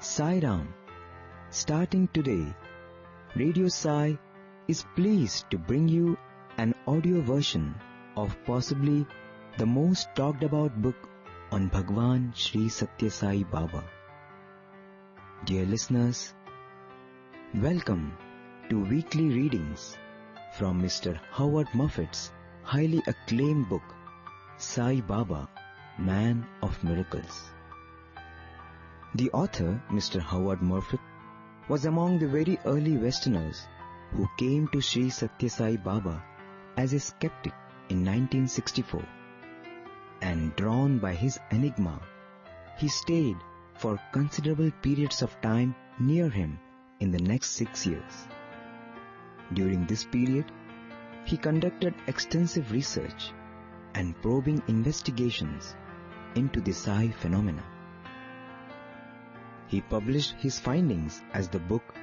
Sai Ram. Starting today, Radio Sai is pleased to bring you an audio version of possibly the most talked about book on Bhagwan Sri Satyasai Baba. Dear listeners, welcome to weekly readings from Mr. Howard Murphet's highly acclaimed book, Sai Baba, Man of Miracles. The author, Mr. Howard Murphet, was among the very early Westerners who came to Sri Satyasai Baba as a skeptic in 1964. And drawn by his enigma, he stayed for considerable periods of time near him in the next 6 years. During this period, he conducted extensive research and probing investigations into the Sai phenomena. He published his findings as the book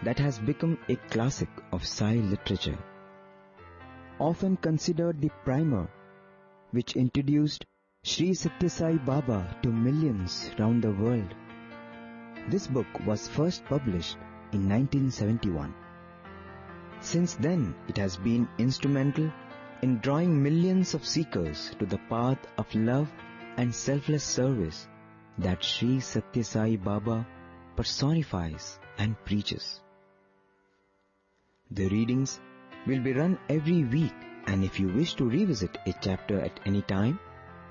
that has become a classic of Sai literature, often considered the primer which introduced Sri Satyasai Baba to millions round the world. This book was first published in 1971. Since then, it has been instrumental in drawing millions of seekers to the path of love and selfless service that Sri Satyasai Baba personifies and preaches. The readings will be run every week, and if you wish to revisit a chapter at any time,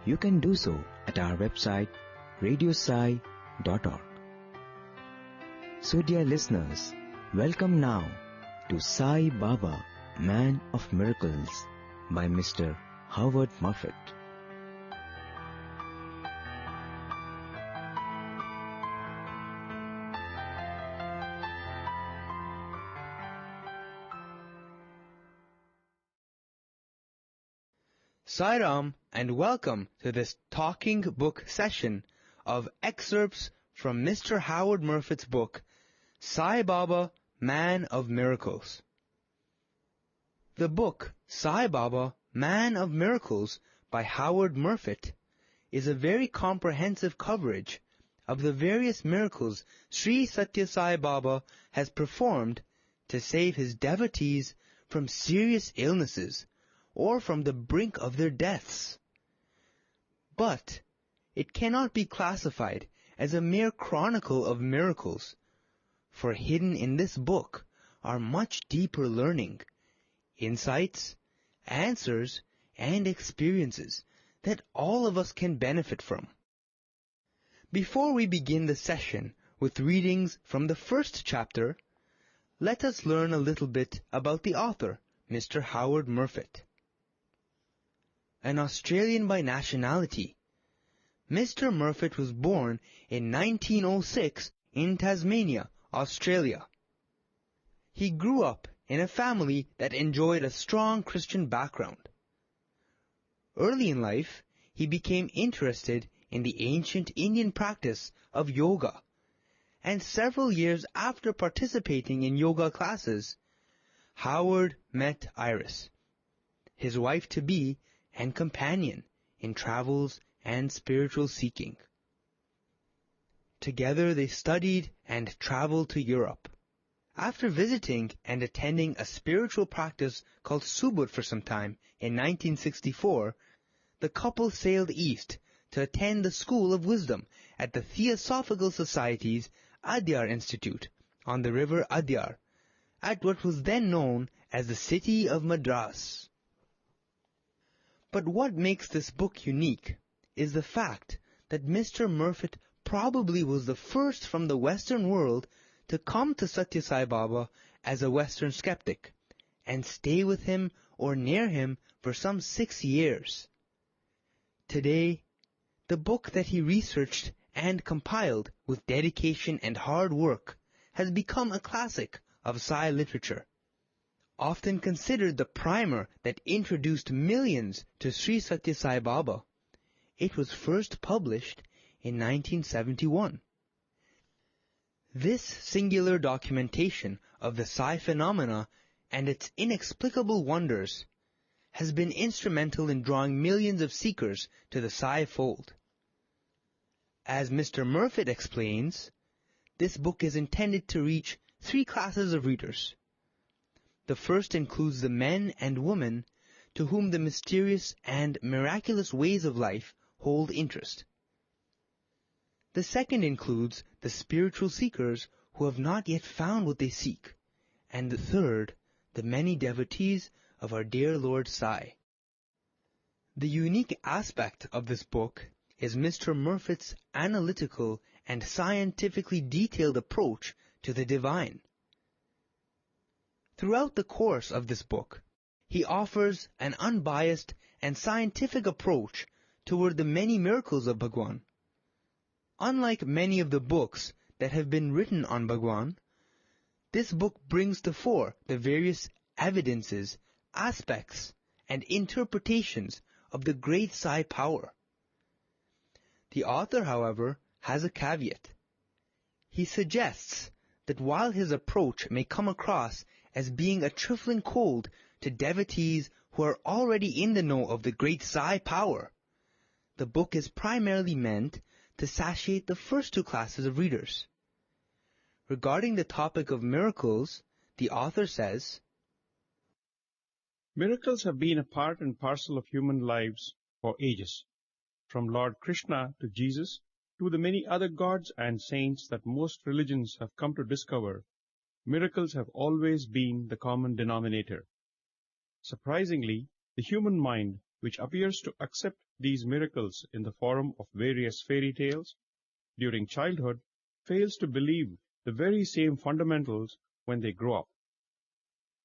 you can do so at our website radiosai.org. So dear listeners, welcome now to Sai Baba, Man of Miracles by Mr. Howard Murphet. Sai Ram, and welcome to this talking book session of excerpts from Mr. Howard Murphet's book, Sai Baba, Man of Miracles. The book, Sai Baba, Man of Miracles by Howard Murphet is a very comprehensive coverage of the various miracles Sri Satyasai Baba has performed to save his devotees from serious illnesses or from the brink of their deaths. But it cannot be classified as a mere chronicle of miracles, for hidden in this book are much deeper learning, insights, answers, and experiences that all of us can benefit from. Before we begin the session with readings from the first chapter, let us learn a little bit about the author, Mr. Howard Murphet. An Australian by nationality, Mr. Murphet was born in 1906 in Tasmania, Australia. He grew up in a family that enjoyed a strong Christian background. Early in life, he became interested in the ancient Indian practice of yoga, and several years after participating in yoga classes, Howard met Iris, his wife-to-be and companion in travels and spiritual seeking. Together they studied and traveled to Europe. After visiting and attending a spiritual practice called Subud for some time in 1964, the couple sailed east to attend the School of Wisdom at the Theosophical Society's Adyar Institute on the river Adyar, at what was then known as the city of Madras. But what makes this book unique is the fact that Mr. Murphet probably was the first from the Western world to come to Satyasai Baba as a Western skeptic and stay with him or near him for some 6 years. Today, the book that he researched and compiled with dedication and hard work has become a classic of Sai literature. Often considered the primer that introduced millions to Sri Satyasai Baba, it was first published in 1971. This singular documentation of the Sai phenomena and its inexplicable wonders has been instrumental in drawing millions of seekers to the Sai fold. As Mr. Murphet explains, this book is intended to reach three classes of readers. The first includes the men and women to whom the mysterious and miraculous ways of life hold interest. The second includes the spiritual seekers who have not yet found what they seek. And the third, the many devotees of our dear Lord Sai. The unique aspect of this book is Mr. Murphet's analytical and scientifically detailed approach to the divine. Throughout the course of this book, he offers an unbiased and scientific approach toward the many miracles of Bhagwan. Unlike many of the books that have been written on Bhagwan, this book brings to fore the various evidences, aspects, and interpretations of the great Sai power. The author, however, has a caveat. He suggests that while his approach may come across as being a trifling cold to devotees who are already in the know of the great Sai power, the book is primarily meant to satiate the first two classes of readers. Regarding the topic of miracles, the author says, Miracles have been a part and parcel of human lives for ages, from Lord Krishna to Jesus to the many other gods and saints that most religions have come to discover. Miracles have always been the common denominator. Surprisingly, the human mind, which appears to accept these miracles in the form of various fairy tales during childhood, fails to believe the very same fundamentals when they grow up.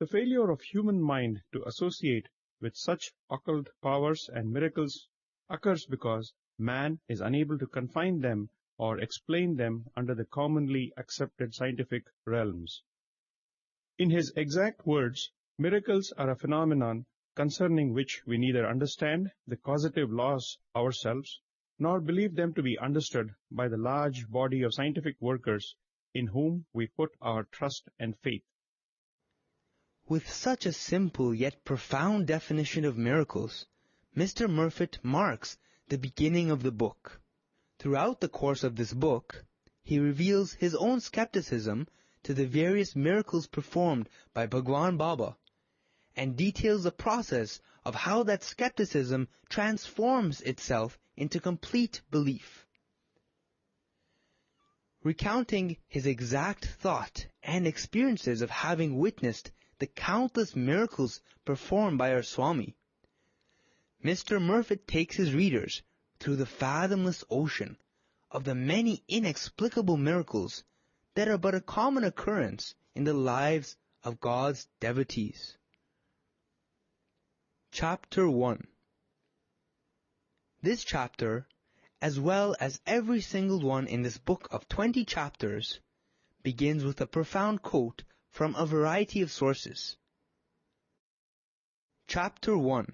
The failure of human mind to associate with such occult powers and miracles occurs because man is unable to confine them or explain them under the commonly accepted scientific realms. In his exact words, miracles are a phenomenon concerning which we neither understand the causative laws ourselves, nor believe them to be understood by the large body of scientific workers in whom we put our trust and faith. With such a simple yet profound definition of miracles, Mr. Murphet marks the beginning of the book. Throughout the course of this book, he reveals his own skepticism to the various miracles performed by Bhagwan Baba, and details the process of how that skepticism transforms itself into complete belief. Recounting his exact thought and experiences of having witnessed the countless miracles performed by our Swami, Mr. Murphet takes his readers through the fathomless ocean of the many inexplicable miracles that are but a common occurrence in the lives of God's devotees. Chapter 1. This chapter, as well as every single one in this book of 20 chapters, begins with a profound quote from a variety of sources. Chapter 1.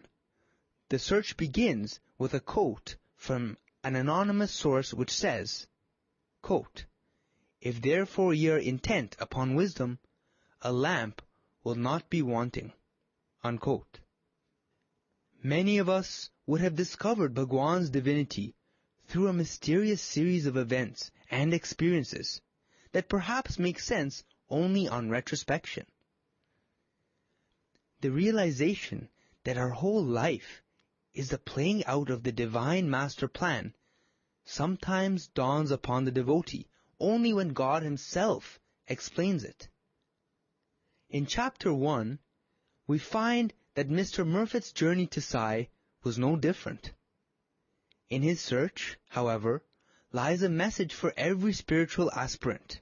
The search begins with a quote from an anonymous source which says, quote, "If therefore ye are intent upon wisdom, a lamp will not be wanting." Unquote. Many of us would have discovered Bhagwan's divinity through a mysterious series of events and experiences that perhaps make sense only on retrospection. The realization that our whole life is the playing out of the divine master plan sometimes dawns upon the devotee only when God himself explains it. In Chapter 1, we find that Mr. Murphet's journey to Sai was no different. In his search, however, lies a message for every spiritual aspirant,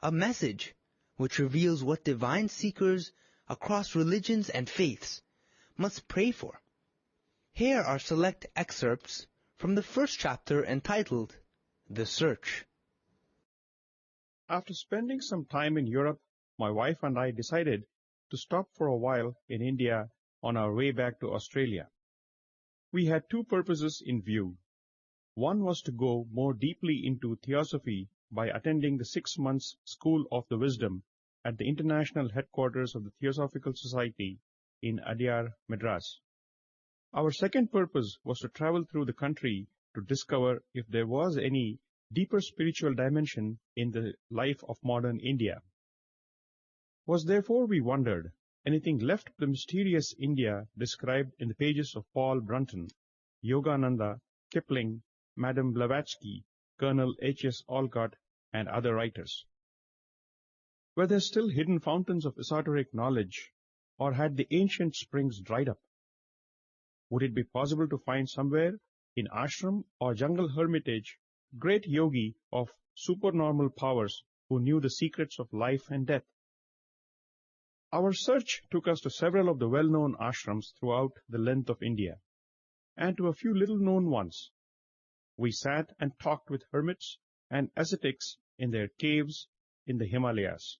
a message which reveals what divine seekers across religions and faiths must pray for. Here are select excerpts from the first chapter entitled The Search. After spending some time in Europe, my wife and I decided to stop for a while in India on our way back to Australia. We had two purposes in view. One was to go more deeply into theosophy by attending the 6 months School of the Wisdom at the international headquarters of the Theosophical Society in Adyar, Madras. Our second purpose was to travel through the country to discover if there was any deeper spiritual dimension in the life of modern India. Was therefore, we wondered, anything left of the mysterious India described in the pages of Paul Brunton, Yogananda, Kipling, Madame Blavatsky, Colonel H.S. Olcott, and other writers? Were there still hidden fountains of esoteric knowledge, or had the ancient springs dried up? Would it be possible to find somewhere, in ashram or jungle hermitage, great yogi of supernormal powers who knew the secrets of life and death? Our search took us to several of the well-known ashrams throughout the length of India, and to a few little-known ones. We sat and talked with hermits and ascetics in their caves in the Himalayas.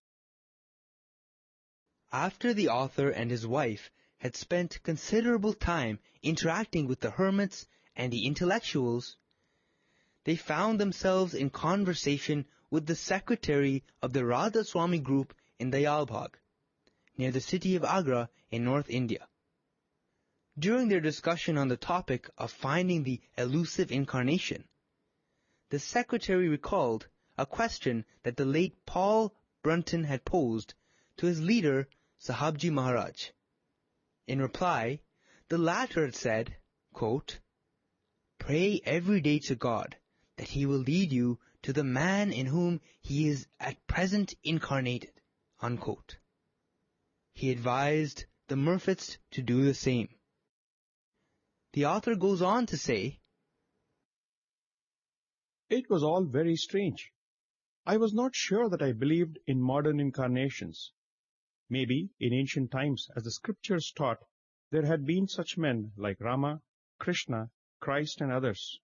After the author and his wife had spent considerable time interacting with the hermits and the intellectuals, they found themselves in conversation with the secretary of the Radha Swami group in Dayalbagh, near the city of Agra in North India. During their discussion on the topic of finding the elusive incarnation, the secretary recalled a question that the late Paul Brunton had posed to his leader, Sahabji Maharaj. In reply, the latter had said, quote, "Pray every day to God that he will lead you to the man in whom he is at present incarnated." Unquote. He advised the Murphets to do the same. The author goes on to say, It was all very strange. I was not sure that I believed in modern incarnations. Maybe in ancient times, as the scriptures taught, there had been such men like Rama, Krishna, Christ, and others.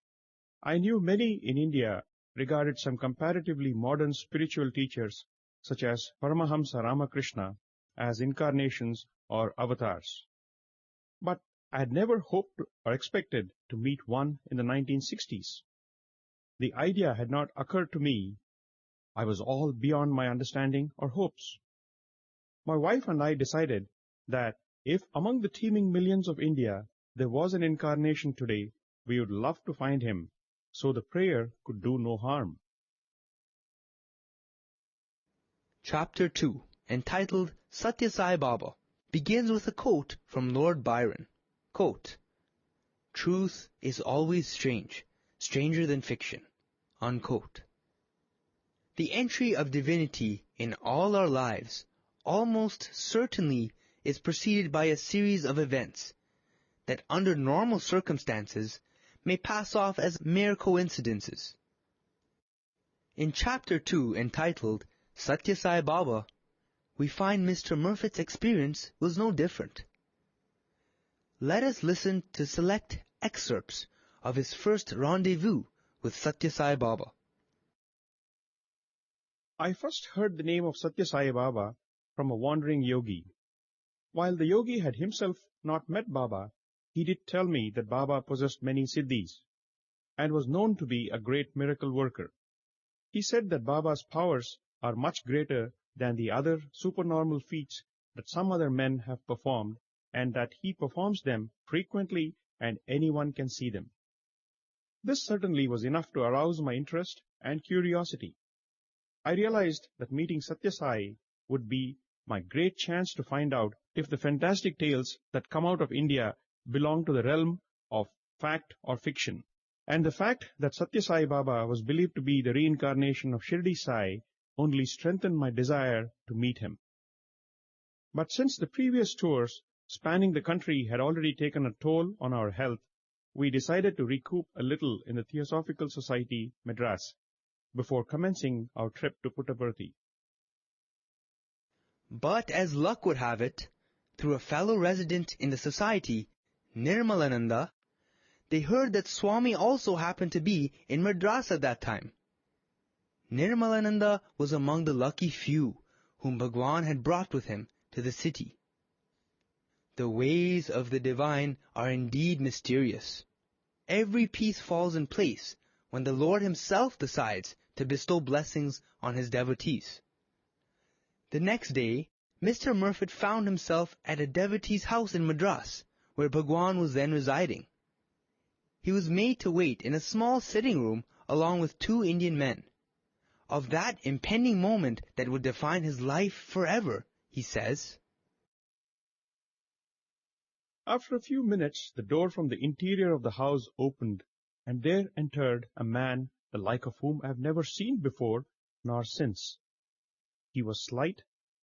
I knew many in India regarded some comparatively modern spiritual teachers, such as Paramahamsa Ramakrishna, as incarnations or avatars. But I had never hoped or expected to meet one in the 1960s. The idea had not occurred to me. I was all beyond my understanding or hopes. My wife and I decided that if among the teeming millions of India there was an incarnation today, we would love to find him, so the prayer could do no harm. Chapter 2, entitled Satyasai Baba, begins with a quote from Lord Byron. Quote, "Truth is always strange, stranger than fiction." Unquote. The entry of divinity in all our lives almost certainly is preceded by a series of events that under normal circumstances may pass off as mere coincidences. In Chapter 2, entitled Satyasai Baba, we find Mr. Murphet's experience was no different. Let us listen to select excerpts of his first rendezvous with Satyasai Baba. I first heard the name of Satyasai Baba from a wandering yogi. While the yogi had himself not met Baba, he did tell me that Baba possessed many siddhis and was known to be a great miracle worker. He said that Baba's powers are much greater than the other supernormal feats that some other men have performed, and that he performs them frequently and anyone can see them. This certainly was enough to arouse my interest and curiosity. I realized that meeting Satyasai would be my great chance to find out if the fantastic tales that come out of India belong to the realm of fact or fiction. And the fact that Satyasai Baba was believed to be the reincarnation of Shirdi Sai only strengthened my desire to meet him. But since the previous tours spanning the country had already taken a toll on our health, we decided to recoup a little in the Theosophical Society, Madras, before commencing our trip to Puttaparthi. But as luck would have it, through a fellow resident in the society, Nirmalananda, they heard that Swami also happened to be in Madras at that time. Nirmalananda was among the lucky few whom Bhagwan had brought with him to the city. The ways of the divine are indeed mysterious. Every piece falls in place when the Lord himself decides to bestow blessings on his devotees. The next day, Mr. Murphet found himself at a devotee's house in Madras, where Bhagwan was then residing. he was made to wait in a small sitting room along with 2 Indian men. Of that impending moment that would define his life forever, he says, After a few minutes, the door from the interior of the house opened, and there entered a man the like of whom I have never seen before nor since. He was slight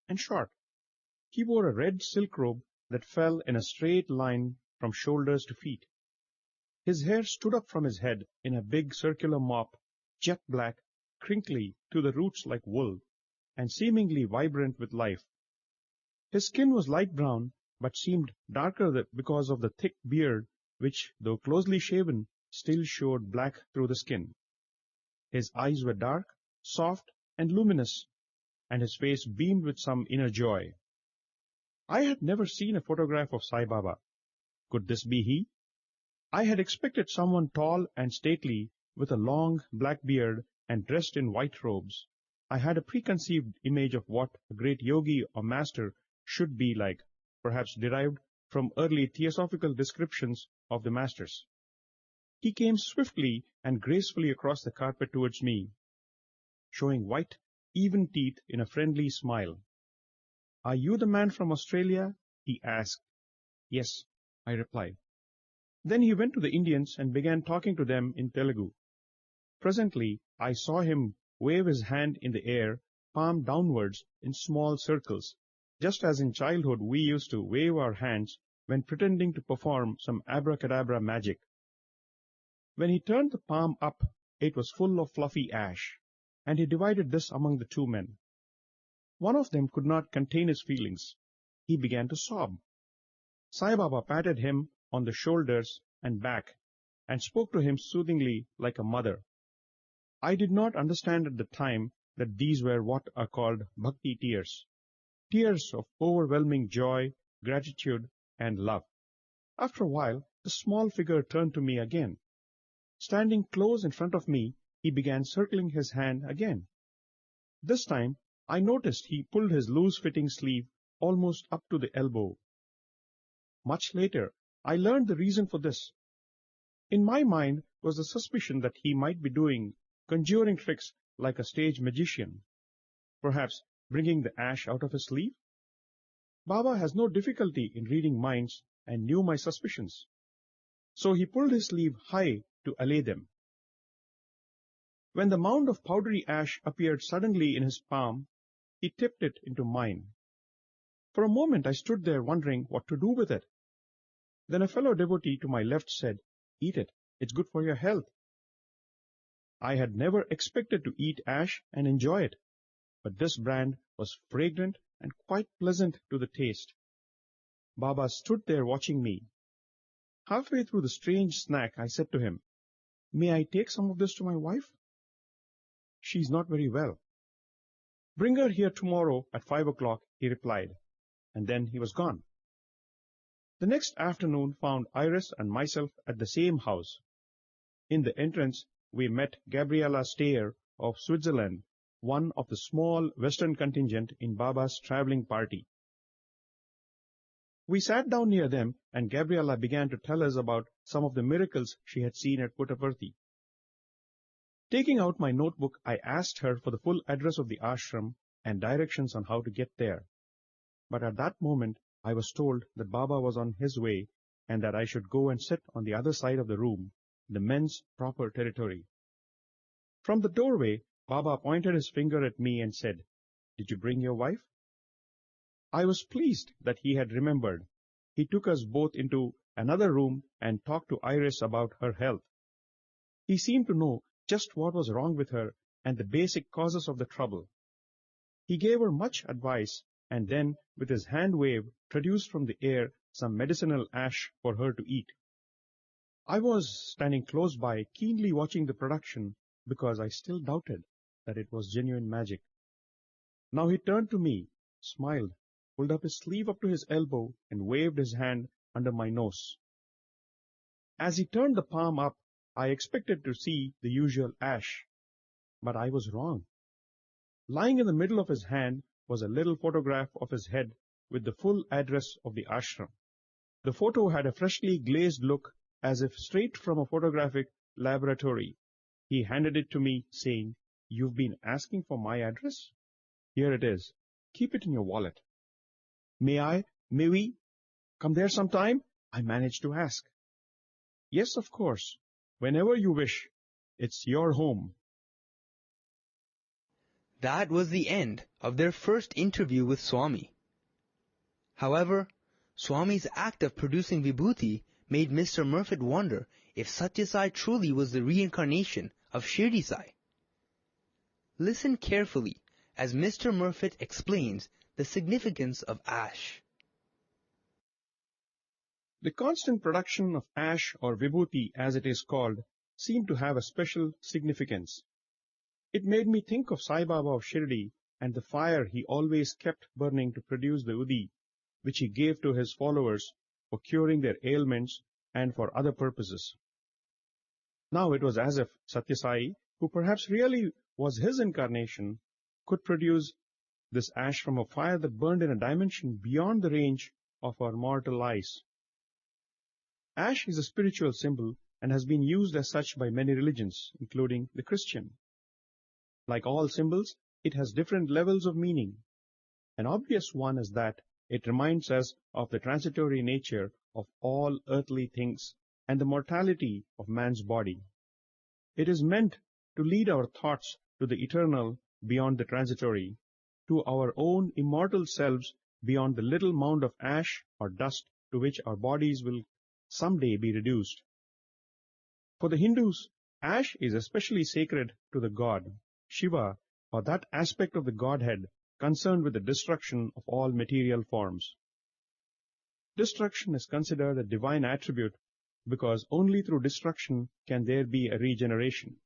and short. He wore a red silk robe that fell in a straight line from shoulders to feet. His hair stood up from his head in a big circular mop, jet black, crinkly to the roots like wool, and seemingly vibrant with life. His skin was light brown, but seemed darker because of the thick beard, which, though closely shaven, still showed black through the skin. His eyes were dark, soft, and luminous, and his face beamed with some inner joy. I had never seen a photograph of Sai Baba. Could this be he? I had expected someone tall and stately, with a long black beard and dressed in white robes. I had a preconceived image of what a great yogi or master should be like, perhaps derived from early theosophical descriptions of the masters. He came swiftly and gracefully across the carpet towards me, showing white, even teeth in a friendly smile. "Are you the man from Australia?" he asked. "Yes," I replied. Then he went to the Indians and began talking to them in Telugu. Presently, I saw him wave his hand in the air, palm downwards, in small circles, just as in childhood we used to wave our hands when pretending to perform some abracadabra magic. When he turned the palm up, it was full of fluffy ash, and he divided this among the 2 men. One of them could not contain his feelings. He began to sob. Sai Baba patted him on the shoulders and back, and spoke to him soothingly like a mother. I did not understand at the time that these were what are called bhakti tears, tears of overwhelming joy, gratitude, and love. After a while, the small figure turned to me again. Standing close in front of me, he began circling his hand again. This time, I noticed he pulled his loose-fitting sleeve almost up to the elbow. Much later, I learned the reason for this. In my mind was the suspicion that he might be doing conjuring tricks like a stage magician, perhaps bringing the ash out of his sleeve. Baba has no difficulty in reading minds and knew my suspicions. So he pulled his sleeve high to allay them. When the mound of powdery ash appeared suddenly in his palm, he tipped it into mine. For a moment I stood there wondering what to do with it. Then a fellow devotee to my left said, "Eat it, it's good for your health." I had never expected to eat ash and enjoy it, but this brand was fragrant and quite pleasant to the taste. Baba stood there watching me. Halfway through the strange snack, I said to him, "May I take some of this to my wife?" "She's not very well." "Bring her here tomorrow at 5 o'clock, he replied, and then he was gone. The next afternoon found Iris and myself at the same house. In the entrance, we met Gabriella Stayer of Switzerland, one of the small Western contingent in Baba's traveling party. We sat down near them, and Gabriella began to tell us about some of the miracles she had seen at Puttaparthi. Taking out my notebook, I asked her for the full address of the ashram and directions on how to get there. But at that moment, I was told that Baba was on his way and that I should go and sit on the other side of the room, the men's proper territory. From the doorway, Baba pointed his finger at me and said, "Did you bring your wife?" I was pleased that he had remembered. He took us both into another room and talked to Iris about her health. He seemed to know just what was wrong with her and the basic causes of the trouble. He gave her much advice and then, with his hand wave, produced from the air some medicinal ash for her to eat. I was standing close by, keenly watching the production, because I still doubted that it was genuine magic. Now he turned to me, smiled, pulled up his sleeve up to his elbow, and waved his hand under my nose. As he turned the palm up, I expected to see the usual ash, but I was wrong. Lying in the middle of his hand was a little photograph of his head with the full address of the ashram. The photo had a freshly glazed look as if straight from a photographic laboratory. He handed it to me, saying, "You've been asking for my address? Here it is. Keep it in your wallet." May we come there sometime?" I managed to ask. "Yes, of course. Whenever you wish. It's your home." That was the end of their first interview with Swami. However, Swami's act of producing Vibhuti made Mr. Murphet wonder if Satyasai truly was the reincarnation of Shirdi Sai. Listen carefully as Mr. Murphet explains the significance of ash. The constant production of ash, or vibhuti as it is called, seemed to have a special significance. It made me think of Sai Baba of Shirdi and the fire he always kept burning to produce the udi, which he gave to his followers for curing their ailments and for other purposes. Now it was as if Satyasai, who perhaps really was his incarnation, could produce this ash from a fire that burned in a dimension beyond the range of our mortal eyes. Ash is a spiritual symbol and has been used as such by many religions, including the Christian. Like all symbols, it has different levels of meaning. An obvious one is that it reminds us of the transitory nature of all earthly things and the mortality of man's body. It is meant to lead our thoughts to the eternal beyond the transitory, to our own immortal selves beyond the little mound of ash or dust to which our bodies will someday be reduced. For the Hindus, ash is especially sacred to the god, Shiva, or that aspect of the Godhead concerned with the destruction of all material forms. Destruction is considered a divine attribute because only through destruction can there be a regeneration,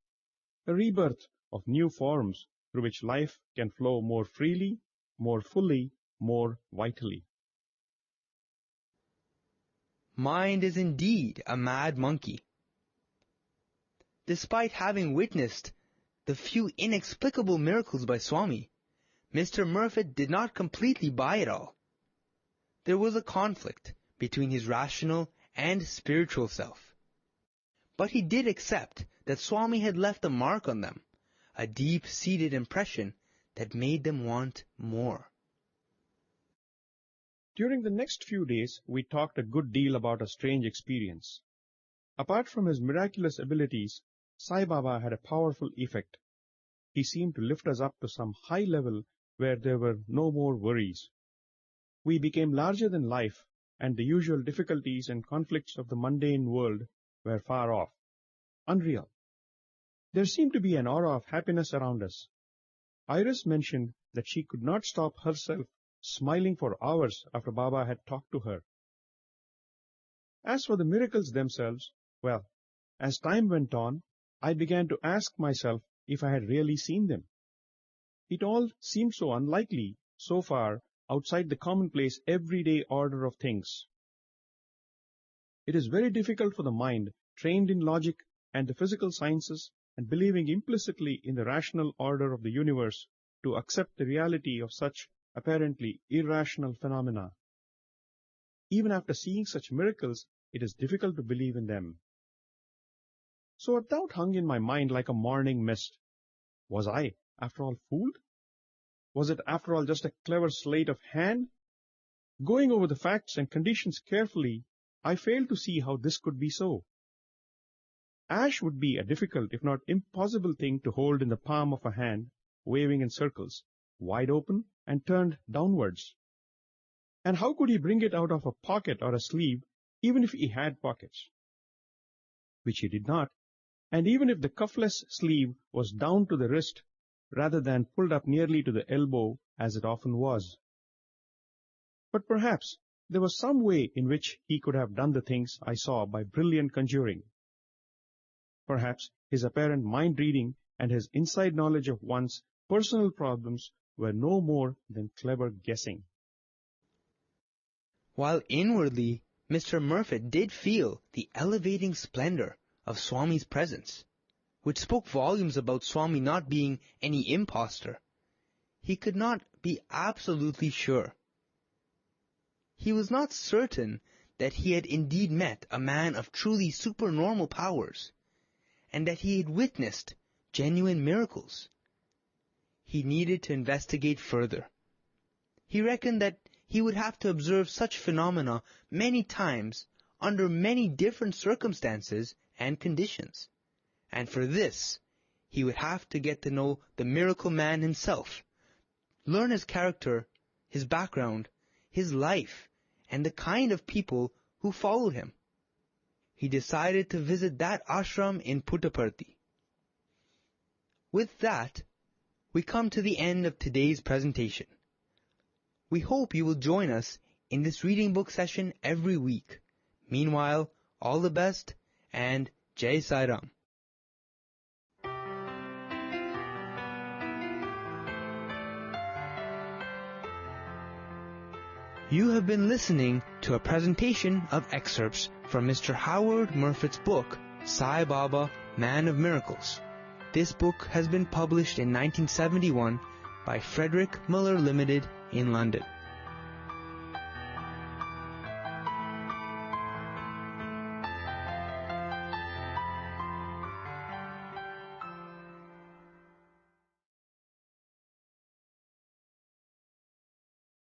a rebirth of new forms through which life can flow more freely, more fully, more vitally. Mind is indeed a mad monkey. Despite having witnessed the few inexplicable miracles by Swami, Mr. Murphet did not completely buy it all. There was a conflict between his rational and spiritual self. But he did accept that Swami had left a mark on them, a deep-seated impression that made them want more. During the next few days, we talked a good deal about a strange experience. Apart from his miraculous abilities, Sai Baba had a powerful effect. He seemed to lift us up to some high level where there were no more worries. We became larger than life, and the usual difficulties and conflicts of the mundane world were far off, unreal. There seemed to be an aura of happiness around us. Iris mentioned that she could not stop herself smiling for hours after Baba had talked to her. As for the miracles themselves, well, as time went on, I began to ask myself if I had really seen them. It all seemed so unlikely, so far outside the commonplace everyday order of things. It is very difficult for the mind, trained in logic and the physical sciences and believing implicitly in the rational order of the universe, to accept the reality of such apparently irrational phenomena. Even after seeing such miracles, it is difficult to believe in them. So a doubt hung in my mind like a morning mist. Was I, after all, fooled? Was it, after all, just a clever sleight of hand? Going over the facts and conditions carefully, I failed to see how this could be so. Ash would be a difficult, if not impossible thing to hold in the palm of a hand, waving in circles, wide open and turned downwards. And how could he bring it out of a pocket or a sleeve, even if he had pockets? Which he did not, and even if the cuffless sleeve was down to the wrist, rather than pulled up nearly to the elbow, as it often was. But perhaps there was some way in which he could have done the things I saw by brilliant conjuring. Perhaps his apparent mind-reading and his inside knowledge of one's personal problems were no more than clever guessing. While inwardly, Mr. Murphet did feel the elevating splendor of Swami's presence, which spoke volumes about Swami not being any impostor. He could not be absolutely sure. He was not certain that he had indeed met a man of truly supernormal powers, and that he had witnessed genuine miracles. He needed to investigate further. He reckoned that he would have to observe such phenomena many times under many different circumstances and conditions, and for this he would have to get to know the miracle man himself, learn his character, his background, his life, and the kind of people who followed him. He decided to visit that ashram in Puttaparthi. With that, we come to the end of today's presentation. We hope you will join us in this reading book session every week. Meanwhile, all the best and Jai Sai Ram. You have been listening to a presentation of excerpts from Mr. Howard Murphet's book, Sai Baba, Man of Miracles. This book has been published in 1971 by Frederick Muller Limited in London.